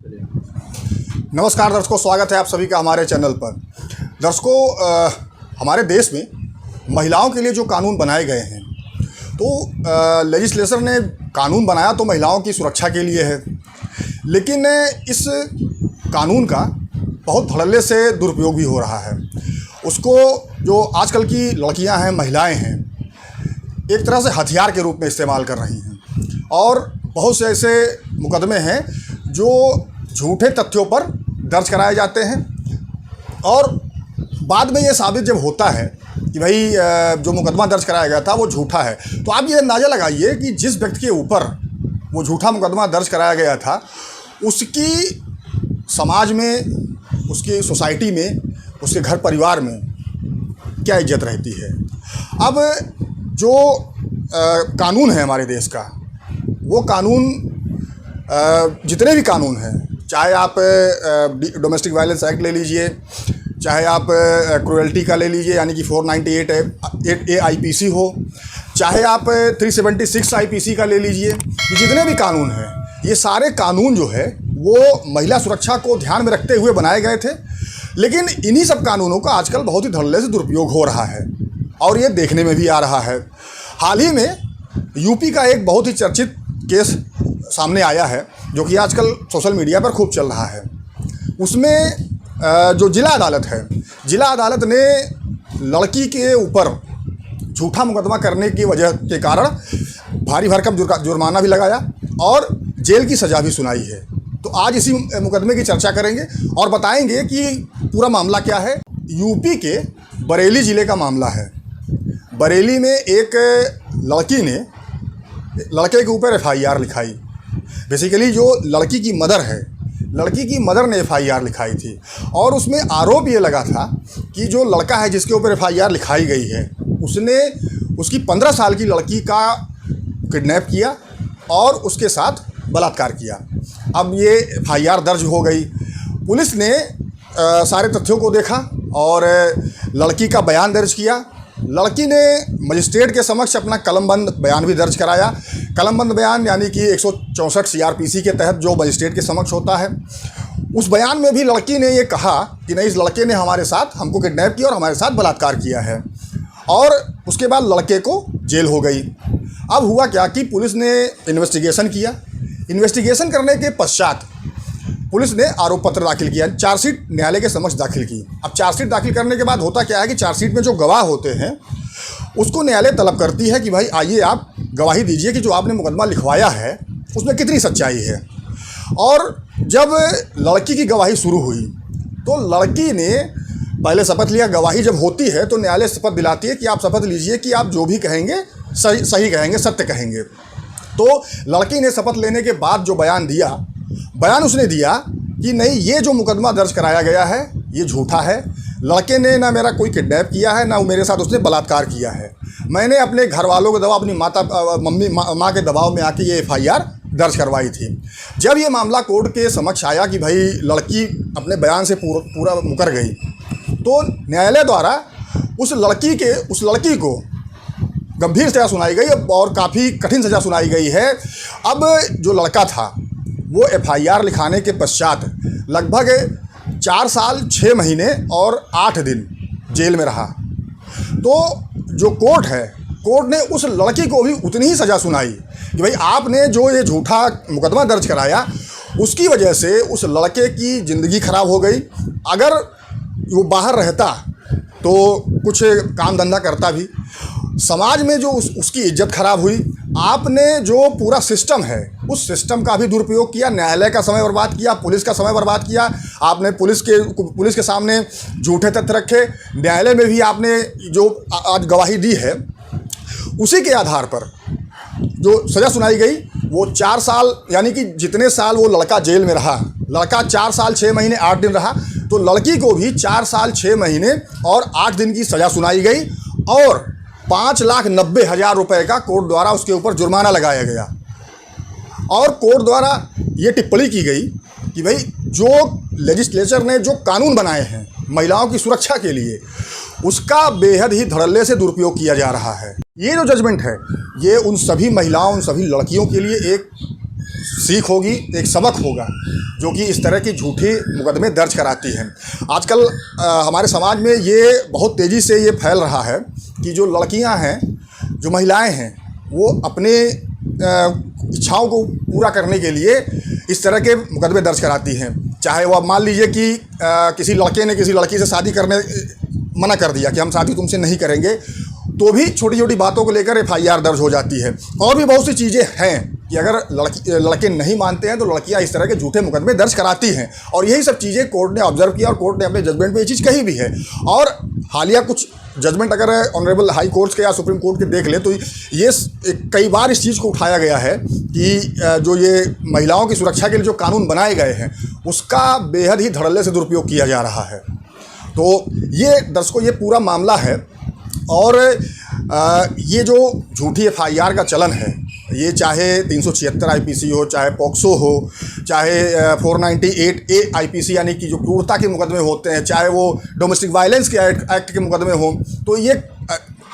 नमस्कार दर्शकों, स्वागत है आप सभी का हमारे चैनल पर। दर्शकों, हमारे देश में महिलाओं के लिए जो कानून बनाए गए हैं, तो लेजिस्लेचर ने कानून बनाया तो महिलाओं की सुरक्षा के लिए है, लेकिन इस कानून का बहुत धड़ल्ले से दुरुपयोग भी हो रहा है। उसको जो आजकल की लड़कियां हैं, महिलाएं हैं, एक तरह से हथियार के रूप में इस्तेमाल कर रही हैं और बहुत से ऐसे मुकदमे हैं जो झूठे तथ्यों पर दर्ज कराए जाते हैं और बाद में ये साबित जब होता है कि भाई जो मुकदमा दर्ज कराया गया था वो झूठा है, तो आप ये अंदाज़ा लगाइए कि जिस व्यक्ति के ऊपर वो झूठा मुकदमा दर्ज कराया गया था उसकी समाज में, उसकी सोसाइटी में, उसके घर परिवार में क्या इज्जत रहती है। अब जो कानून है हमारे देश का, वो कानून जितने भी कानून हैं, चाहे आप डोमेस्टिक वायलेंस एक्ट ले लीजिए, चाहे आप क्रूएल्टी का ले लीजिए यानी कि 498 AIPC हो, चाहे आप 376 IPC का ले लीजिए, ये जितने भी कानून हैं, ये सारे कानून जो है वो महिला सुरक्षा को ध्यान में रखते हुए बनाए गए थे। लेकिन इन्हीं सब कानूनों का आजकल बहुत ही धड़ल्ले से दुरुपयोग हो रहा है और ये देखने में भी आ रहा है। हाल ही में यूपी का एक बहुत ही चर्चित केस सामने आया है जो कि आजकल सोशल मीडिया पर खूब चल रहा है। उसमें जो जिला अदालत है, जिला अदालत ने लड़की के ऊपर झूठा मुकदमा करने की वजह के कारण भारी भरकम जुर्माना भी लगाया और जेल की सज़ा भी सुनाई है। तो आज इसी मुकदमे की चर्चा करेंगे और बताएंगे कि पूरा मामला क्या है। यूपी के बरेली ज़िले का मामला है। बरेली में एक लड़की ने लड़के के ऊपर FIR लिखाई। बेसिकली जो लड़की की मदर है, लड़की की मदर ने FIR लिखाई थी और उसमें आरोप ये लगा था कि जो लड़का है जिसके ऊपर FIR लिखाई गई है, उसने उसकी 15 साल की लड़की का किडनैप किया और उसके साथ बलात्कार किया। अब ये FIR दर्ज हो गई। पुलिस ने सारे तथ्यों को देखा और लड़की का बयान दर्ज किया। लड़की ने मजिस्ट्रेट के समक्ष अपना कलमबंद बयान भी दर्ज कराया। कलमबंद बयान यानी कि 164 CRPC के तहत जो मजिस्ट्रेट के समक्ष होता है, उस बयान में भी लड़की ने ये कहा कि नहीं, इस लड़के ने हमारे साथ हमको किडनैप किया और हमारे साथ बलात्कार किया है। और उसके बाद लड़के को जेल हो गई। अब हुआ क्या कि पुलिस ने इन्वेस्टिगेशन किया। इन्वेस्टिगेशन करने के पश्चात पुलिस ने आरोप पत्र दाखिल किया, चार्जशीट न्यायालय के समक्ष दाखिल की। अब चार्जशीट दाखिल करने के बाद होता क्या है कि चार्जशीट में जो गवाह होते हैं उसको न्यायालय तलब करती है कि भाई आइए आप गवाही दीजिए कि जो आपने मुकदमा लिखवाया है उसमें कितनी सच्चाई है। और जब लड़की की गवाही शुरू हुई तो लड़की ने पहले शपथ लिया। गवाही जब होती है तो न्यायालय शपथ दिलाती है कि आप शपथ लीजिए कि आप जो भी कहेंगे सही कहेंगे, सत्य कहेंगे। तो लड़की ने शपथ लेने के बाद जो बयान दिया, बयान उसने दिया कि नहीं, ये जो मुकदमा दर्ज कराया गया है ये झूठा है। लड़के ने ना मेरा कोई किडनैप किया है, ना मेरे साथ उसने बलात्कार किया है। मैंने अपने घर वालों के दबाव, अपनी माँ के दबाव में आके ये FIR दर्ज करवाई थी। जब ये मामला कोर्ट के समक्ष आया कि भाई लड़की अपने बयान से पूरा मुकर गई, तो न्यायालय द्वारा उस लड़की को गंभीर सज़ा सुनाई गई और काफ़ी कठिन सज़ा सुनाई गई है। अब जो लड़का था वो FIR लिखाने के पश्चात लगभग 4 साल 6 महीने और 8 दिन जेल में रहा। तो जो कोर्ट है, कोर्ट ने उस लड़की को भी उतनी ही सज़ा सुनाई कि भाई आपने जो ये झूठा मुकदमा दर्ज कराया उसकी वजह से उस लड़के की ज़िंदगी खराब हो गई। अगर वो बाहर रहता तो कुछ काम धंधा करता भी, समाज में जो उसकी इज्जत खराब हुई। आपने जो पूरा सिस्टम है उस सिस्टम का भी दुरुपयोग किया, न्यायालय का समय बर्बाद किया, पुलिस का समय बर्बाद किया। आपने पुलिस के सामने झूठे तथ्य रखे। न्यायालय में भी आपने जो आज गवाही दी है उसी के आधार पर जो सज़ा सुनाई गई वो 4 साल, यानी कि जितने साल वो लड़का जेल में रहा, लड़का 4 साल 6 महीने 8 दिन रहा, तो लड़की को भी 4 साल 6 महीने और 8 दिन की सज़ा सुनाई गई और 5,90,000 रुपये का कोर्ट द्वारा उसके ऊपर जुर्माना लगाया गया। और कोर्ट द्वारा ये टिप्पणी की गई कि भाई जो लेजिस्लेचर ने जो कानून बनाए हैं महिलाओं की सुरक्षा के लिए, उसका बेहद ही धड़ल्ले से दुरुपयोग किया जा रहा है। ये जो जजमेंट है ये उन सभी महिलाओं, उन सभी लड़कियों के लिए एक सीख होगी, एक सबक होगा जो कि इस तरह की झूठी मुकदमे दर्ज कराती हैं। आजकल हमारे समाज में ये बहुत तेज़ी से ये फैल रहा है कि जो लड़कियां हैं, जो महिलाएं हैं, वो अपने इच्छाओं को पूरा करने के लिए इस तरह के मुकदमे दर्ज कराती हैं। चाहे वो अब मान लीजिए कि किसी लड़के ने किसी लड़की से शादी करने मना कर दिया कि हम शादी तुमसे नहीं करेंगे, तो भी छोटी छोटी बातों को लेकर FIR दर्ज हो जाती है। और भी बहुत सी चीज़ें हैं कि अगर लड़के नहीं मानते हैं तो लड़कियां इस तरह के झूठे मुकदमे दर्ज कराती हैं। और यही सब चीज़ें कोर्ट ने ऑब्जर्व किया और कोर्ट ने अपने जजमेंट में ये चीज़ कही भी है। और हालिया कुछ जजमेंट अगर ऑनरेबल हाई कोर्ट के या सुप्रीम कोर्ट के देख ले तो ये कई बार इस चीज़ को उठाया गया है कि जो ये महिलाओं की सुरक्षा के लिए जो कानून बनाए गए हैं उसका बेहद ही धड़ल्ले से दुरुपयोग किया जा रहा है। तो ये दर्शकों, ये पूरा मामला है। और ये जो झूठी FIR का चलन है, ये चाहे 376 IPC हो, चाहे पॉक्सो हो, चाहे 498A IPC यानी कि जो क्रूरता के मुकदमे होते हैं, चाहे वो डोमेस्टिक वायलेंस के एक्ट के मुकदमे हों, तो ये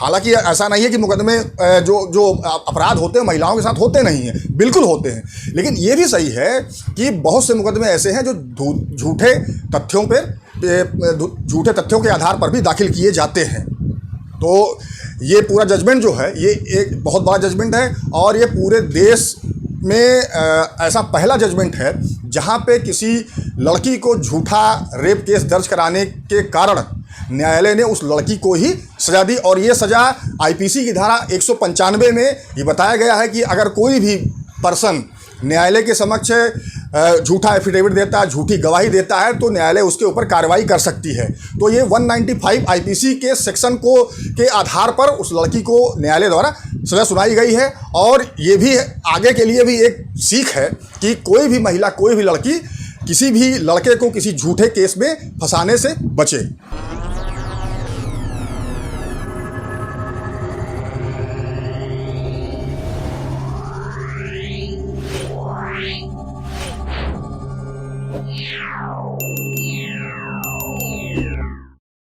हालांकि ऐसा नहीं है कि मुकदमे जो अपराध होते हैं महिलाओं के साथ होते नहीं हैं, बिल्कुल होते हैं। लेकिन ये भी सही है कि बहुत से मुकदमे ऐसे हैं जो झूठे तथ्यों के आधार पर भी दाखिल किए जाते हैं। तो ये पूरा जजमेंट जो है ये एक बहुत बड़ा जजमेंट है और ये पूरे देश में ऐसा पहला जजमेंट है जहाँ पे किसी लड़की को झूठा रेप केस दर्ज कराने के कारण न्यायालय ने उस लड़की को ही सज़ा दी। और ये सज़ा IPC की धारा 195 में ये बताया गया है कि अगर कोई भी पर्सन न्यायालय के समक्ष झूठा एफिडेविट देता है, झूठी गवाही देता है, तो न्यायालय उसके ऊपर कार्रवाई कर सकती है। तो ये 195 IPC के सेक्शन के आधार पर उस लड़की को न्यायालय द्वारा सज़ा सुनाई गई है। और ये भी आगे के लिए भी एक सीख है कि कोई भी महिला, कोई भी लड़की किसी भी लड़के को किसी झूठे केस में फंसाने से बचे। Yeah.